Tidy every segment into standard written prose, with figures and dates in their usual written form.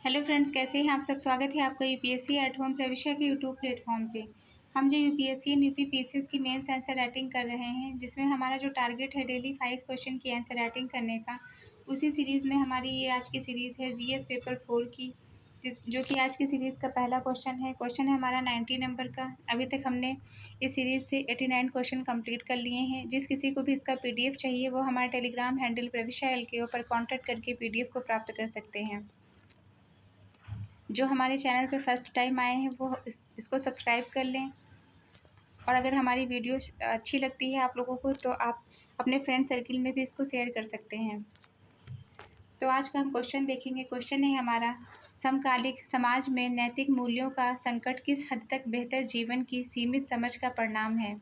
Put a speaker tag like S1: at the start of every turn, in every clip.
S1: Hello friends, कैसे हैं आप सब। स्वागत है आपका यूपीएससी एट होम प्रविष्या के यूट्यूब प्लेटफॉर्म पे। हम जो यूपीएससी एंड यूपी पीसीएस की मेंस आंसर राइटिंग कर रहे हैं, जिसमें हमारा जो टारगेट है डेली 5 क्वेश्चन की आंसर राइटिंग करने का, उसी सीरीज़ में हमारी ये आज की सीरीज़ है जीएस पेपर 4 की, जो कि आज की सीरीज़ का पहला क्वेश्चन है। क्वेश्चन है हमारा 90 नंबर का। अभी तक हमने इस सीरीज़ से 89 क्वेश्चन कंप्लीट कर लिए हैं। जिस किसी को भी इसका पीडीएफ चाहिए वो हमारे टेलीग्राम हैंडल प्रविष्या LKO पर कॉन्टैक्ट करके पीडीएफ को प्राप्त कर सकते हैं। जो हमारे चैनल पे फर्स्ट टाइम आए हैं वो इसको सब्सक्राइब कर लें, और अगर हमारी वीडियो अच्छी लगती है आप लोगों को तो आप अपने फ्रेंड सर्किल में भी इसको शेयर कर सकते हैं। तो आज का हम क्वेश्चन देखेंगे। क्वेश्चन है हमारा, समकालिक समाज में नैतिक मूल्यों का संकट किस हद तक बेहतर जीवन की सीमित समझ का परिणाम है।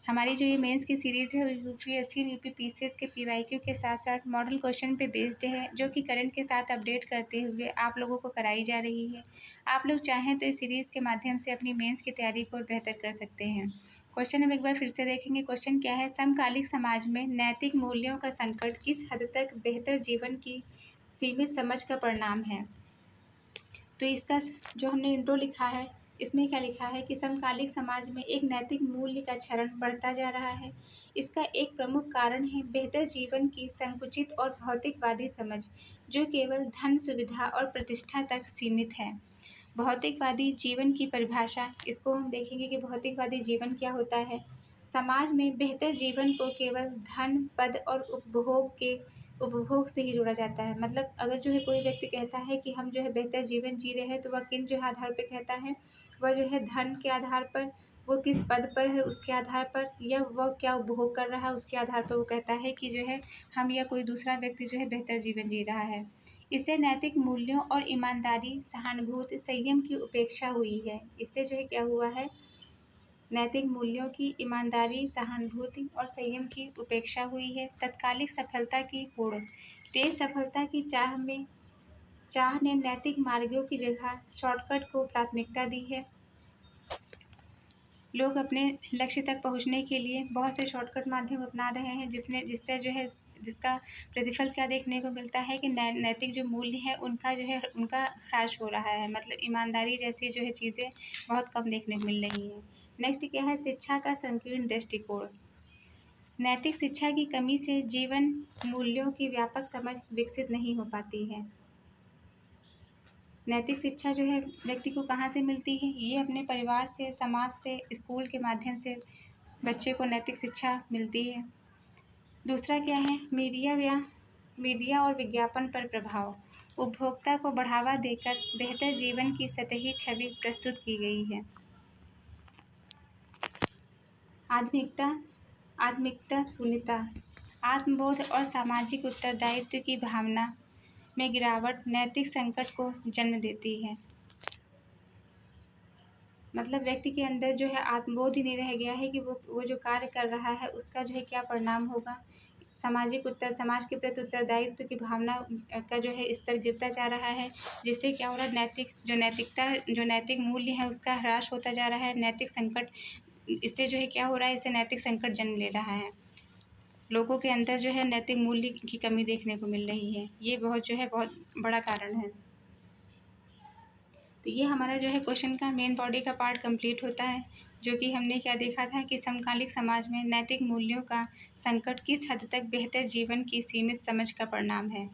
S1: हमारी जो ये मेंस की सीरीज़ है यूपीएससी और यूपी पीसीएस के पीवाईक्यू के साथ साथ मॉडल क्वेश्चन पे बेस्ड है, जो कि करंट के साथ अपडेट करते हुए आप लोगों को कराई जा रही है। आप लोग चाहें तो इस सीरीज़ के माध्यम से अपनी मेंस की तैयारी को और बेहतर कर सकते हैं। क्वेश्चन हम एक बार फिर से देखेंगे। क्वेश्चन क्या है, समकालिक समाज में नैतिक मूल्यों का संकट किस हद तक बेहतर जीवन की सीमित समझ का परिणाम है। तो इसका जो हमने इंट्रो लिखा है, इसमें क्या लिखा है कि समकालिक समाज में एक नैतिक मूल्य का क्षरण बढ़ता जा रहा है। इसका एक प्रमुख कारण है बेहतर जीवन की संकुचित और भौतिकवादी समझ, जो केवल धन, सुविधा और प्रतिष्ठा तक सीमित है। भौतिकवादी जीवन की परिभाषा, इसको हम देखेंगे कि भौतिकवादी जीवन क्या होता है। समाज में बेहतर जीवन को केवल धन, पद और उपभोग से ही जोड़ा जाता है। मतलब अगर जो है कोई व्यक्ति कहता है कि हम जो है बेहतर जीवन जी रहे हैं, तो वह किन जो है आधार पर कहता है, वह जो है धन के आधार पर, वो किस पद पर है उसके आधार पर, या वह क्या उपभोग कर रहा है उसके आधार पर वो कहता है कि जो है हम या कोई दूसरा व्यक्ति जो है बेहतर जीवन जी रहा है। इससे नैतिक मूल्यों और ईमानदारी, सहानुभूति, संयम की उपेक्षा हुई है। इससे जो है क्या हुआ है, नैतिक मूल्यों की, ईमानदारी, सहानुभूति और संयम की उपेक्षा हुई है। तत्कालिक सफलता की होड़, तेज सफलता की चाह ने नैतिक मार्गों की जगह शॉर्टकट को प्राथमिकता दी है। लोग अपने लक्ष्य तक पहुंचने के लिए बहुत से शॉर्टकट माध्यम अपना रहे हैं, जिससे जो है जिसका प्रतिफल क्या देखने को मिलता है कि नैतिक जो मूल्य है उनका जो है उनका ह्रास हो रहा है। मतलब ईमानदारी जैसी जो है चीज़ें बहुत कम देखने को मिल रही हैं। नेक्स्ट क्या है, शिक्षा का संकीर्ण दृष्टिकोण। नैतिक शिक्षा की कमी से जीवन मूल्यों की व्यापक समझ विकसित नहीं हो पाती है। नैतिक शिक्षा जो है व्यक्ति को कहाँ से मिलती है, ये अपने परिवार से, समाज से, स्कूल के माध्यम से बच्चे को नैतिक शिक्षा मिलती है। दूसरा क्या है, मीडिया और विज्ञापन पर प्रभाव। उपभोक्ता को बढ़ावा देकर बेहतर जीवन की सतही छवि प्रस्तुत की गई है। आत्मिकता शून्यता, आत्मबोध और सामाजिक उत्तरदायित्व की भावना में गिरावट नैतिक संकट को जन्म देती है। मतलब व्यक्ति के अंदर जो है आत्मबोध ही नहीं रह गया है कि वो जो कार्य कर रहा है उसका जो है क्या परिणाम होगा। समाज के प्रति उत्तरदायित्व की भावना का जो है स्तर गिरता जा रहा है, जिससे क्या हो रहा है, जो नैतिक मूल्य है उसका ह्रास होता जा रहा है। नैतिक संकट, इससे जो है क्या हो रहा है, इससे नैतिक संकट जन्म ले रहा है। लोगों के अंदर जो है नैतिक मूल्य की कमी देखने को मिल रही है। ये बहुत बड़ा कारण है। तो ये हमारा जो है क्वेश्चन का मेन बॉडी का पार्ट कंप्लीट होता है, जो कि हमने क्या देखा था कि समकालिक समाज में नैतिक मूल्यों का संकट किस हद तक बेहतर जीवन की सीमित समझ का परिणाम है।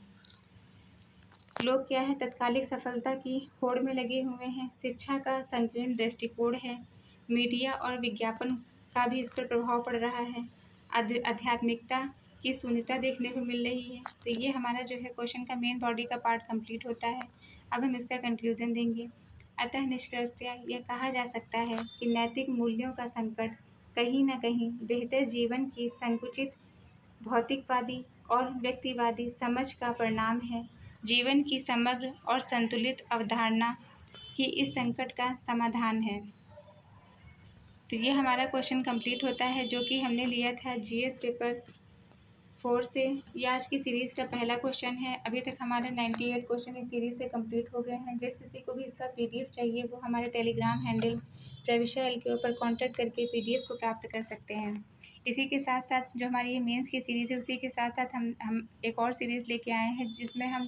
S1: लोग क्या है, तत्कालिक सफलता की होड़ में लगे हुए हैं। शिक्षा का संकीर्ण दृष्टिकोण है। मीडिया और विज्ञापन का भी इस पर प्रभाव पड़ रहा है। आध्यात्मिकता की शून्यता देखने को मिल रही है। तो ये हमारा जो है क्वेश्चन का मेन बॉडी का पार्ट कंप्लीट होता है। अब हम इसका कंक्लूजन देंगे। अतः निष्कर्षतः यह कहा जा सकता है कि नैतिक मूल्यों का संकट कहीं न कहीं बेहतर जीवन की संकुचित, भौतिकवादी और व्यक्तिवादी समझ का परिणाम है। जीवन की समग्र और संतुलित अवधारणा ही इस संकट का समाधान है। तो ये हमारा क्वेश्चन कंप्लीट होता है, जो कि हमने लिया था जीएस पेपर 4 से। ये आज की सीरीज़ का पहला क्वेश्चन है। अभी तक हमारे 98 क्वेश्चन इस सीरीज़ से कंप्लीट हो गए हैं। जिस किसी को भी इसका पीडीएफ चाहिए वो हमारे टेलीग्राम हैंडल प्रविष्या LKO पर कॉन्टैक्ट करके पीडीएफ को प्राप्त कर सकते हैं। इसी के साथ साथ जो हमारी ये मेंस की सीरीज़ है, उसी के साथ साथ हम एक और सीरीज़ लेके आए हैं, जिसमें हम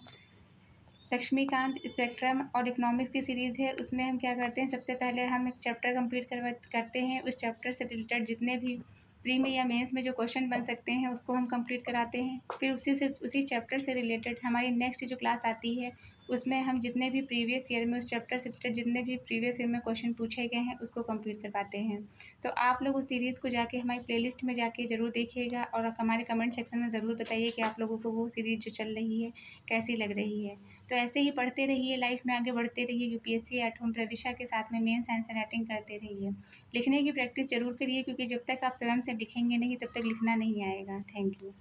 S1: लक्ष्मीकांत स्पेक्ट्रम और इकोनॉमिक्स की सीरीज़ है। उसमें हम क्या करते हैं, सबसे पहले हम एक चैप्टर कंप्लीट करते हैं। उस चैप्टर से रिलेटेड जितने भी प्री में या मेंस में जो क्वेश्चन बन सकते हैं उसको हम कंप्लीट कराते हैं। फिर उसी चैप्टर से रिलेटेड हमारी नेक्स्ट जो क्लास आती है उसमें हम जितने भी प्रीवियस ईयर में उस चैप्टर से रिलेटेड जितने भी प्रीवियस ईयर में क्वेश्चन पूछे गए हैं उसको कंप्लीट करवाते हैं। तो आप लोग उस सीरीज़ को जाके हमारी प्लेलिस्ट में जाके ज़रूर देखिएगा और हमारे कमेंट सेक्शन में ज़रूर बताइए कि आप लोगों को वो सीरीज़ जो चल रही है कैसी लग रही है। तो ऐसे ही पढ़ते रहिए, लाइफ में आगे बढ़ते रहिए, यूपीएससी एट होम प्रविशा के साथ में मेंस आंसर राइटिंग करते रहिए। लिखने की प्रैक्टिस ज़रूर करिए, क्योंकि जब तक आप स्वयं से लिखेंगे नहीं तब तक लिखना नहीं आएगा। Thank you.